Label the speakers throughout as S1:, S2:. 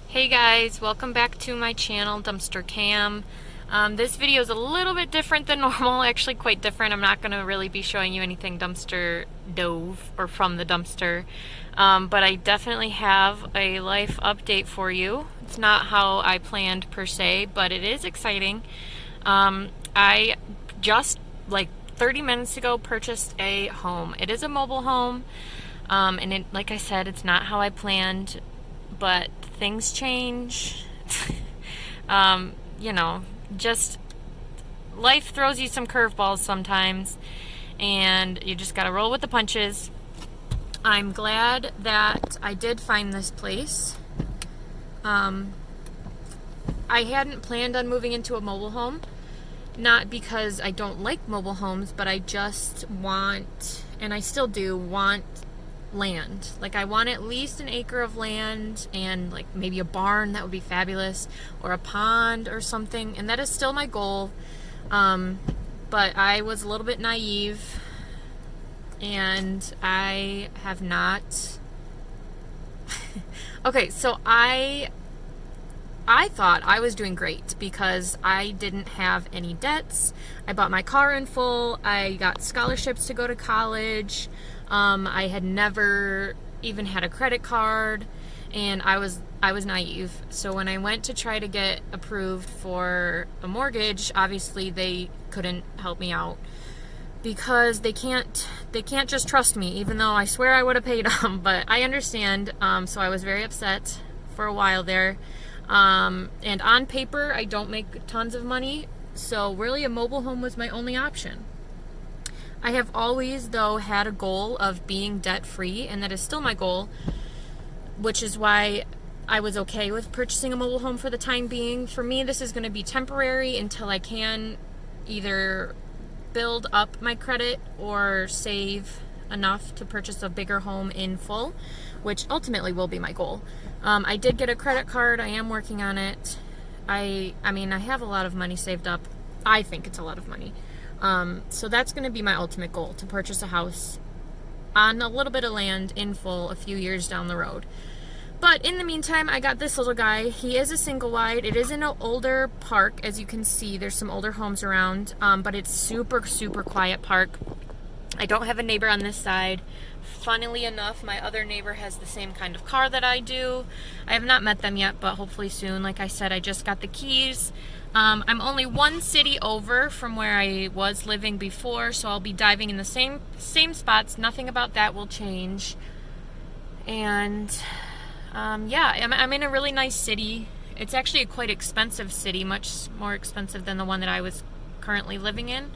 S1: Hey guys, welcome back to my channel, Dumpster Cam. This video is a little bit different than normal, actually quite different. I'm not going to really be showing you anything dumpster dove or from the dumpster, but I definitely have a life update for you. It's not how I planned per se, but it is exciting. I just like 30 minutes ago purchased a home. It is a mobile home, and like I said, it's not how I planned, but things change. You know, just life throws you some curveballs sometimes, and you just gotta roll with the punches. I'm glad that I did find this place. I hadn't planned on moving into a mobile home, not because I don't like mobile homes, but I just want, and I still do want, land. Like, I want at least an acre of land and like maybe a barn. That would be fabulous, or a pond or something, and that is still my goal. But I was a little bit naive, and I have not okay, so I thought I was doing great because I didn't have any debts. I bought my car in full. I got scholarships to go to college. I had never even had a credit card, and I was naive. So when I went to try to get approved for a mortgage, obviously they couldn't help me out because they can't just trust me, even though I swear I would have paid them. But I understand. So I was very upset for a while there. And on paper, I don't make tons of money, so really a mobile home was my only option. I have always, though, had a goal of being debt-free, and that is still my goal, which is why I was okay with purchasing a mobile home for the time being. For me, this is going to be temporary until I can either build up my credit or save enough to purchase a bigger home in full, which ultimately will be my goal. I did get a credit card. I am working on it. I mean, I have a lot of money saved up. I think it's a lot of money. So that's going to be my ultimate goal, to purchase a house on a little bit of land in full a few years down the road. But in the meantime, I got this little guy. He is a single wide. It is in an older park, as you can see. There's some older homes around, but it's super, super quiet park. I don't have a neighbor on this side. Funnily enough, my other neighbor has the same kind of car that I do. I have not met them yet, but hopefully soon. Like I said, I just got the keys. I'm only one city over from where I was living before, so I'll be diving in the same spots. Nothing about that will change. And yeah, I'm in a really nice city. It's actually a quite expensive city, much more expensive than the one that I was currently living in.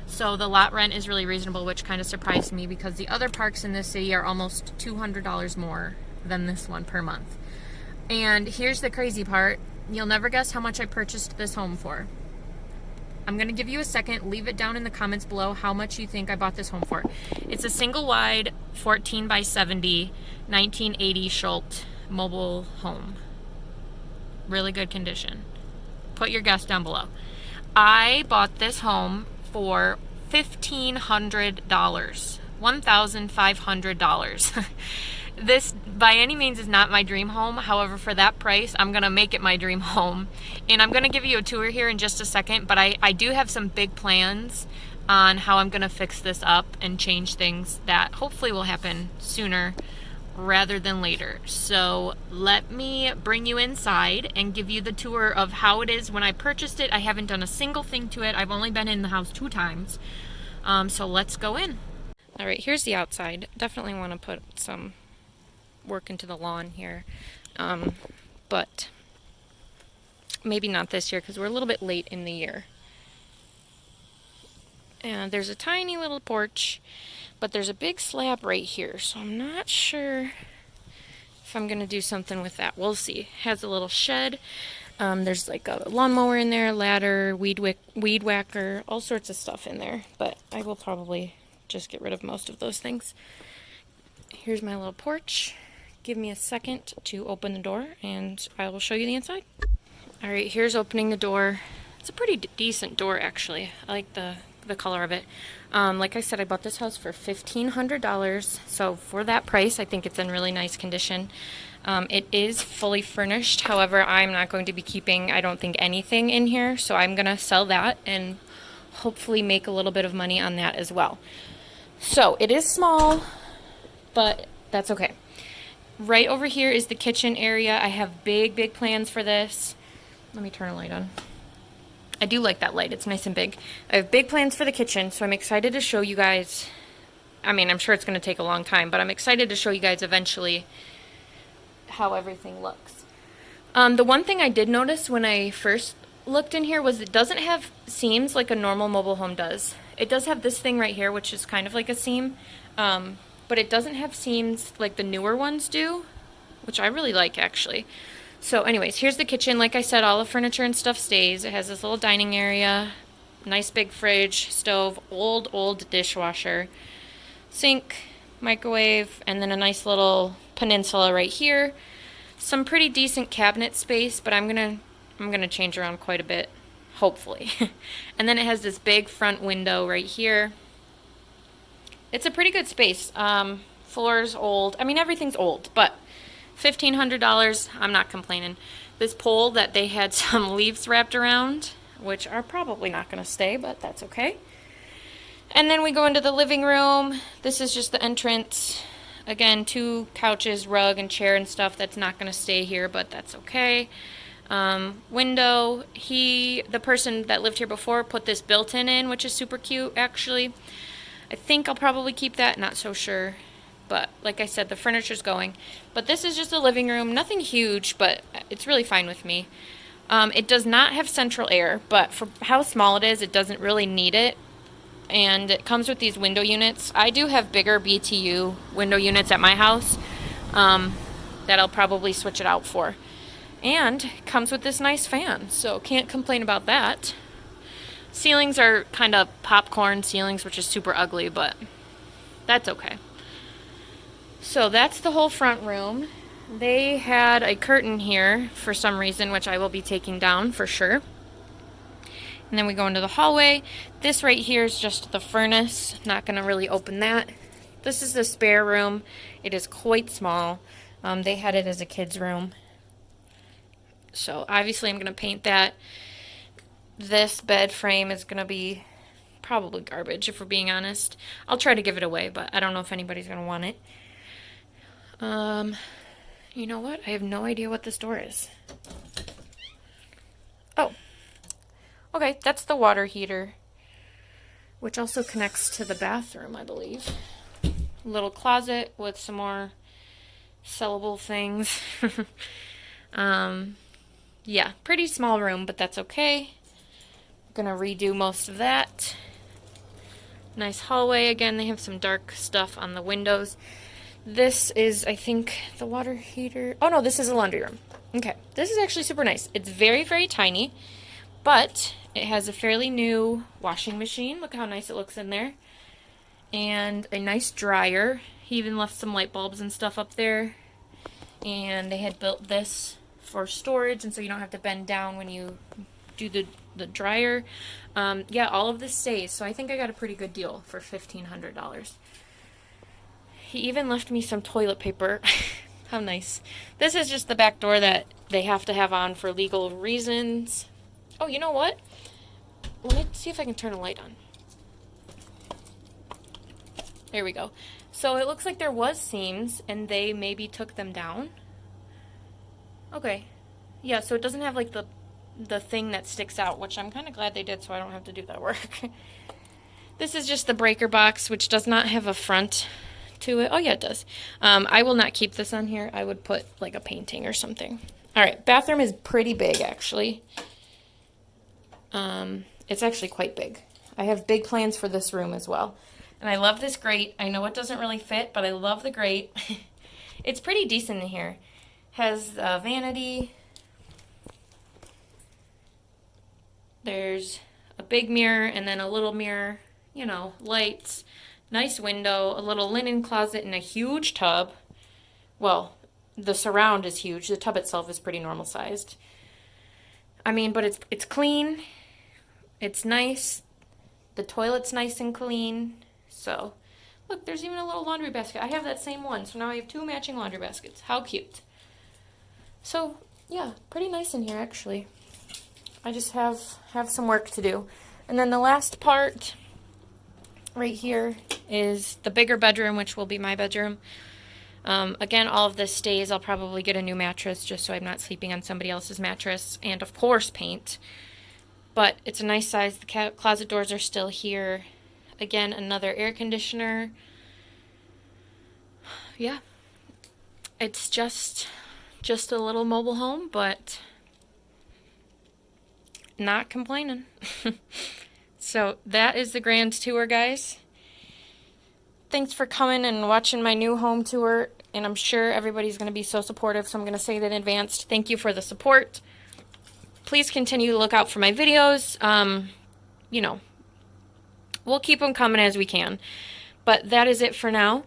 S1: So the lot rent is really reasonable, which kind of surprised me because the other parks in this city are almost $200 more than this one per month. And here's the crazy part. You'll never guess how much I purchased this home for. I'm going to give you a second. Leave it down in the comments below how much you think I bought this home for. It's a single wide 14 by 70 1980 Schultz mobile home. Really good condition. Put your guess down below. I bought this home for $1,500. $1,500. This by any means is not my dream home. However, for that price, I'm gonna make it my dream home. And I'm gonna give you a tour here in just a second, but I do have some big plans on how I'm gonna fix this up and change things that hopefully will happen sooner rather than later. So let me bring you inside and give you the tour of how it is when I purchased it. I haven't done a single thing to it. I've only been in the house 2 times. So let's go in. All right, here's the outside. Definitely want to put some work into the lawn here. But maybe not this year because we're a little bit late in the year. And there's a tiny little porch, but there's a big slab right here, so I'm not sure if I'm gonna do something with that. We'll see. It has a little shed. There's like a lawnmower in there, ladder, weed whacker, all sorts of stuff in there, but I will probably just get rid of most of those things. Here's my little porch. Give me a second to open the door and I will show you the inside. All right, here's opening the door. It's a pretty decent door, actually. I like the color of it. Like I said, I bought this house for $1,500, so for that price, I think it's in really nice condition. It is fully furnished. However, I'm not going to be keeping, I don't think, anything in here. So I'm going to sell that and hopefully make a little bit of money on that as well. So it is small, but that's okay. Right over here is the kitchen area. I have big, big plans for this. Let me turn a light on. I do like that light. It's nice and big. I have big plans for the kitchen, so I'm excited to show you guys. I mean, I'm sure it's going to take a long time, but I'm excited to show you guys eventually how everything looks. The one thing I did notice when I first looked in here was it doesn't have seams like a normal mobile home does. It does have this thing right here, which is kind of like a seam, but it doesn't have seams like the newer ones do, which I really like actually. So anyways, here's the kitchen. Like I said, all the furniture and stuff stays. It has this little dining area, nice big fridge, stove, old dishwasher, sink, microwave, and then a nice little peninsula right here. Some pretty decent cabinet space, but I'm gonna change around quite a bit, hopefully. And then it has this big front window right here. It's a pretty good space. Floor's old. I mean, everything's old, but $1,500, I'm not complaining. This pole that they had some leaves wrapped around, which are probably not going to stay, but that's okay. And then we go into the living room. This is just the entrance. Again, 2 couches, rug, and chair and stuff. That's not going to stay here, but that's okay. Window. The person that lived here before put this built-in in, which is super cute, actually. I think I'll probably keep that, not so sure. But like I said, the furniture's going. But this is just a living room. Nothing huge, but it's really fine with me. It does not have central air, but for how small it is, it doesn't really need it. And it comes with these window units. I do have bigger BTU window units at my house that I'll probably switch it out for. And it comes with this nice fan, so can't complain about that. Ceilings are kind of popcorn ceilings, which is super ugly, but that's okay. So that's the whole front room. They had a curtain here for some reason, which I will be taking down for sure. And then we go into the hallway. This right here is just the furnace. Not going to really open that. This is the spare room. It is quite small. They had it as a kid's room. So obviously I'm going to paint that. This bed frame is going to be probably garbage, if we're being honest. I'll try to give it away, but I don't know if anybody's going to want it. You know what? I have no idea what this door is. Oh. Okay, that's the water heater, which also connects to the bathroom, I believe. A little closet with some more sellable things. Yeah, pretty small room, but that's okay. Gonna redo most of that. Nice hallway. Again, they have some dark stuff on the windows. This is, I think, the water heater. Oh no, this is a laundry room. Okay, this is actually super nice. It's very, very tiny, but it has a fairly new washing machine. Look how nice it looks in there. And a nice dryer. He even left some light bulbs and stuff up there. And they had built this for storage, and so you don't have to bend down when you do the dryer. Yeah, all of this stays, so I think I got a pretty good deal for $1,500. He even left me some toilet paper. How nice. This is just the back door that they have to have on for legal reasons. Oh, you know what? Let me see if I can turn a light on. There we go. So it looks like there was seams, and they maybe took them down. Okay. Yeah, so it doesn't have like the thing that sticks out, which I'm kind of glad they did so I don't have to do that work. This is just the breaker box, which does not have a front to it. Oh yeah, it does. I will not keep this on here. I would put like a painting or something. Alright, bathroom is pretty big actually. It's actually quite big. I have big plans for this room as well. And I love this grate. I know it doesn't really fit, but I love the grate. It's pretty decent in here. Has a vanity. There's a big mirror and then a little mirror, you know, lights, nice window, a little linen closet, and a huge tub. Well, the surround is huge. The tub itself is pretty normal sized. I mean, but it's clean. It's nice. The toilet's nice and clean. So, look, there's even a little laundry basket. I have that same one, so now I have 2 matching laundry baskets. How cute. So yeah, pretty nice in here actually. I just have some work to do. And then the last part right here is the bigger bedroom, which will be my bedroom. Again, all of this stays. I'll probably get a new mattress just so I'm not sleeping on somebody else's mattress. And of course, paint. But it's a nice size. The closet doors are still here. Again, another air conditioner. Yeah. It's just a little mobile home, but not complaining. So that is the grand tour, guys. Thanks for coming and watching my new home tour, and I'm sure everybody's going to be so supportive, so I'm going to say that in advance. Thank you for the support. Please continue to look out for my videos. You know, we'll keep them coming as we can. But that is it for now.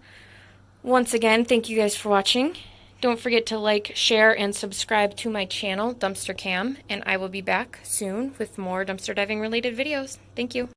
S1: Once again, thank you guys for watching. Don't forget to like, share, and subscribe to my channel, Dumpster Cam, and I will be back soon with more dumpster diving related videos. Thank you.